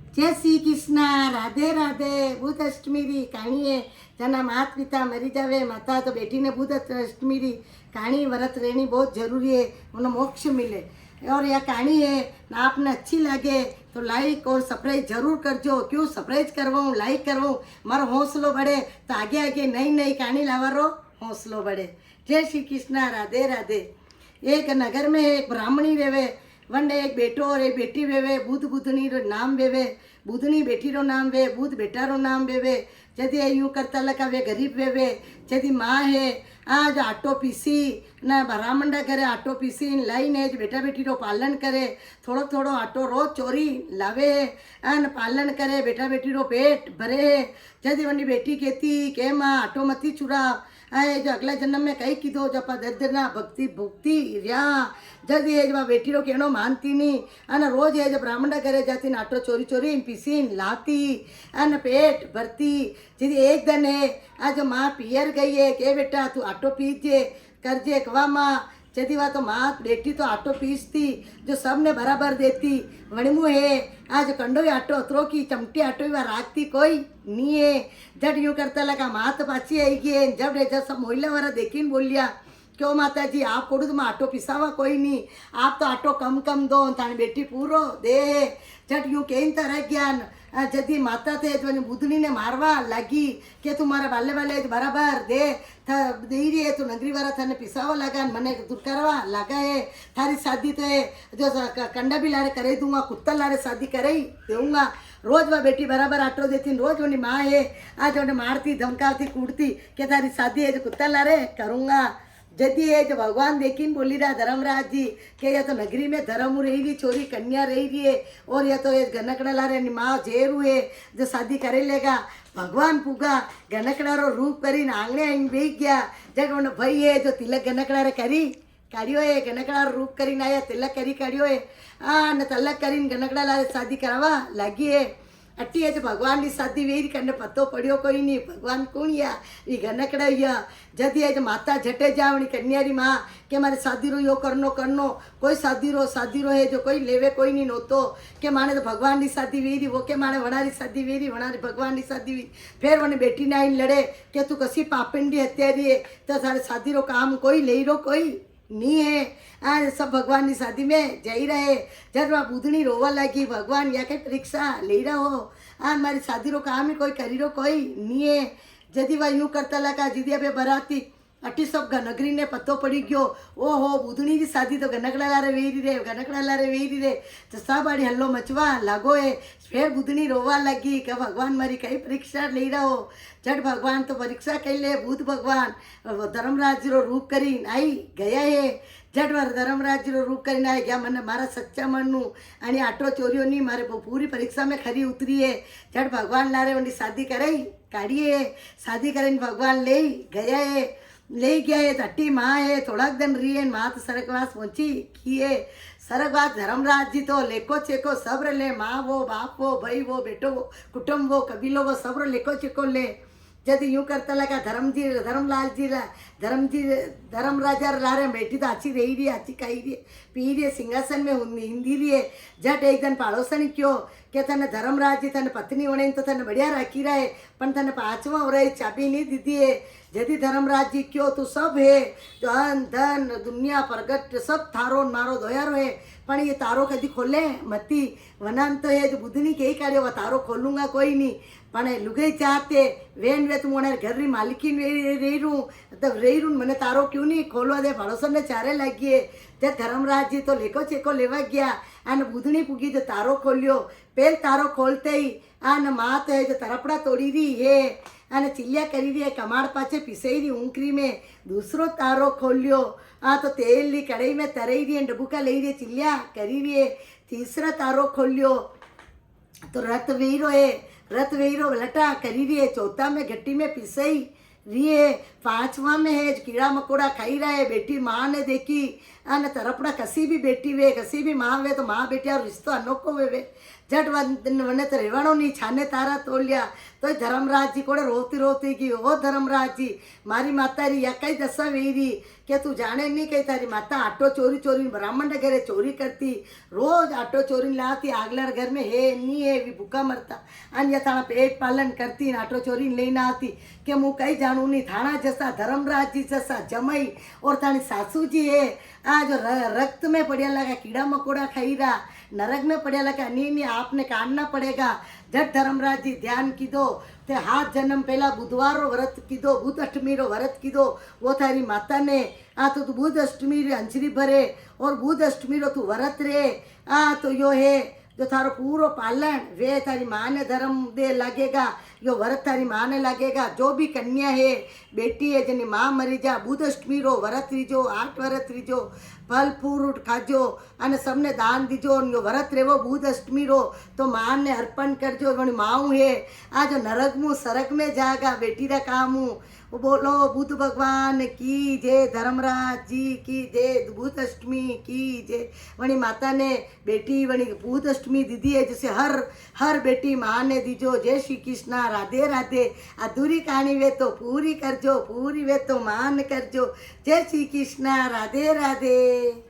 जय श्री कृष्णा। राधे राधे। बुध अष्टमी री कहानी है। जना माता पिता मरी जावे माता तो बेटी ने बुध अष्टमी री कहानी व्रत रहनी बहुत जरूरी है, उन्हें मोक्ष मिले। और यह कहानी है ना आपने अच्छी लगे तो लाइक और सब्सक्राइब जरूर करजो। क्यों सब्सक्राइब करवाऊँ, लाइक करवाऊँ, मारो हौसलो बढ़े तो आगे आगे नई नई कहानी लावारो हौसलो बढ़े। जय श्री कृष्णा। राधे राधे। एक नगर में एक ब्राह्मणी रेवे, वनडे एक बेटो और एक बेटी वेवे। बुध बुधनी रो नाम वेवे, बुधनी बेटी रो नाम वे, बुध बेटा रो नाम वेवे। जदि यूँ करता लगा वे गरीब वेवे। जदि माँ है आज आटो पीसी ना ब्राह्मणा करे आटो पीसी लाई ने बेटा बेटी रो पालन करे। थोड़ो थोड़ो आटो रोज चोरी लावे अन पालन करे, बेटा बेटी रो पेट भरे। जदि वनी बेटी कहती के माँ आटो मती चुराव, आए जो अगला जन्म में कई कीधो जपा दर्दना भक्ति भुक्ति रिया। जल्दी है जब बेटी रो कहनो मानती नहीं अन रोज है जब ब्राह्मणा करे जाती आटो चोरी चोरी पीसी लाती अन पेट भरती। जब एक दिन है आज माँ पियर गई है के बेटा तू आटो पीजे करजे कवा माँ। जदी वा तो माँ बेटी तो आटो पीसती जो सबने बराबर देती। वणमू है आज कंडो आटो अतरो की चमटी आटो वा राखती कोई नहीं है। जब यूँ करता लगा माँ तो पाची आई गई। जब सब मोहल्ला वाला देखीन बोलिया क्यों माता जी आप कोड़ू तो मैं आटो पिसावा कोई नहीं, आप तो आटो कम कम दो तानी बेटी पूरो दे। जट यूँ कहीं तरह ज्ञान जदी माता थे तो बुधनी ने मारवा लगी कि तुम्हारे बाले बाले बराबर दे दे रही है तो नगरी वाला थाने पिसावा लगा मने दूर करवा लगा है। थारी शादी तो है जो कंडा भी लारे करे दूंगा, कुत्ता लारे शादी करे ही दूंगा। रोज वह बेटी बराबर आटो देती, रोज उन्हें माँ है आज उन्हें मारती धमकाती कूटती कि थारी शादी है जो कुत्ता लारे करूँगा। जदी है जो भगवान देखीन बोली रहा धर्मराज जी के या तो नगरी में धर्म रही रही छोरी कन्या रही रही है और या तो ये गनकड़ा ला रहे माँ जेर हुए जो शादी करे लेगा। भगवान पूगा गनकड़ा रो रूप करी आंगने आंग बेच गया। जब उन्हें भाई है जो तिलक गनकड़ा रे करी काढ़ियो है गनकड़ा रूप करी आया तिलक करी काढ़ियो है न तलक करी गनकड़ा ला शादी करावा लगी है। अट्टी है जो भगवान की शादी वेरी करने पतो पड़ियो कोई नहीं भगवान कौन या ये गनकड़ा या। जदी है जो माता झटे जावनी कन्यारी माँ के मारे शादी रो यो करनो करनो कोई शादी रो है जो कोई लेवे कोई नहीं नोतो के माने तो भगवान की शादी वेरी वो के माने वनारी शादी वेरी वनारी भगवान की शादी वी। फिर वने बेटी ने आईन लड़े कि तू कसी पापिंडी हत्यारी है तो सारे शादी रो काम कोई ले रो कोई नहीं है। आज सब भगवान की शादी में जाई रहे। जब वह बुधनी रोवा लगी भगवान या के परीक्षा ले रहा हो आज हमारी शादी रो काम ही कोई करी रो कोई नहीं है। जदि वह यूँ करता लगा जिदिया पे बराती अटी सब नगरी ने पत्तो पड़ी गयो ओहो बुधनी की शादी तो गनकड़ा लारे वेरी रे गनकड़ा लारे वेरी रे तो सब आड़ी हल्लो मचवा लागो है। फिर बुधनी रोवा लगी कि भगवान मारी कई परीक्षा ले रहा हो। जट भगवान तो परीक्षा कई ले बुध भगवान धर्मराज रो रूप करी आई गया है। जट मारे धर्मराज रो रूप करीने आई गया मैंने मारा सच्चा मनू आणि आटो चोरियो नहीं मारे पूरी परीक्षा में खरी उतरी है। जट भगवान लारे उनकी शादी कराई काढ़ी है शादी करीने भगवान ले गया है ले गया है। अट्टी माँ है थोड़ा दिन रही है माँ तो स्वर्गवास पहुँची की है। स्वर्गवास धर्मराज जी तो लेको चेको सब ले माँ वो बाप वो भाई वो बेटो वो कुटुंब वो कबीलो वो सब लेको चेको ले। जब यूँ करता लगा धर्मलाल जी धर्म राजा ला रहे बेटी तो अच्छी रही रही अच्छी खाई रही पी रही सिंहासन में हिंदी रही है। जट एक दिन पड़ोसन क्यों के तने धर्मराज जी तने पत्नी होने तो तने बढ़िया रखी रहे पण तने पांचवा हो रही चाबी नहीं दीदी है। जदि धर्मराज जी क्यों तू सब है धन धन दुनिया प्रगट सब थारो मारो दोयारो है पण ये तारो कभी खोले मती वनान तो है जो बुधनी के ही कार्य वो तारो खोलूंगा कोई नहीं पण लुगाई चाहते वेन वे तुम घर री मालिकीन रही रू तब रही रू मैंने तारो क्यों नहीं खोलवा दे पड़ोसन ने चारे लगी है। जब धर्मराज जी तो लेको चेको लेवा गया आने बुधनी पुगी जो तारो खोलियो पेल तारो खोलते ही आने माँ तो है जो तरपड़ा तोड़ी रही है आने चिल्लिया करी रही है कमाड़ पाचे पिसई रही ऊँकरी में। दूसरो तारो खोलियो तो तेल ली कढ़ाई में तरई रही है डबूका ले रही है चिल्लिया करी रही है। तीसरा तारो खोलियो तो रत वेरो लटा करी रही है। चौथा में घट्टी में पिसई रही है। पांचवा में है कीड़ा मकोड़ा खाई रहा है। बेटी माँ ने देखी अन तरपड़ा कसी भी बेटी वे कसी भी माँ वे तो माँ बेटी और रिश्तो अनोखो वे જટ વને તો રહેવાનો નહીં છાને તારા તોલ્યા તોય ધર્મરાજજી કોડે રોતી રોતી ગઈ ઓ ધર્મરાજજી મારી માતારી યા કઈ દશા વેરી કે તું જાણે નહીં કઈ તારી માતા આટો ચોરી ચોરીને બ્રાહ્મણ ઘરે ચોરી કરતી રોજ આટો ચોરીને લાવતી આગલા ઘર में હે નહીં હે એવી ભૂખા મરતા અને યા તારા પેટ પાલન કરતી ને આટો ચોરીને લઈને આવતી કે હું કઈ જાણું નહીં થાણા જસા ધર્મરાજજી જસા જમાઈ और तारी सासू जी है आ जो रक्त में पड़िया लगा कीड़ा मकोड़ा खाई रहा नरक में पड़िया लगा नहीं आपने काटना पड़ेगा जट धर्मराज जी ध्यान कीधो ते हाथ जन्म पहला बुधवार रो व्रत कीधो बुध अष्टमी रो व्रत कीधो वो थारी माता ने आ तो तू बुध अष्टमी रे अंजरी भरे और बुध अष्टमी रो तू व्रत रे आ तो यो है जो थारो पूरो पालन वे तारी माँ ने धर्म दे लगेगा यो व्रत तारी माँ ने लगेगा जो भी कन्या है बेटी है जेनी माँ मरी जा बुध अष्टमी रो व्रत रीजो 8 व्रत रीजो फल फ्रूट खाजो અને सबने दान दीजो यो व्रत रेवो बुध अष्टमी रो तो माँ ने अर्पण करजो वणी माँ है आज नरक मुँह सरक में जागा बेटी रा काम वो बोलो बुद्ध भगवान की जय धर्मराज जी की जय बुध अष्टमी की जय वणी माता ने बेटी वणी बुध अष्टमी दीदी है जैसे हर बेटी माँ ने दीजो जय श्री कृष्णा राधे राधे अधूरी कहानी वे तो पूरी करजो पूरी वे तो मान करजो जय श्री कृष्णा राधे राधे।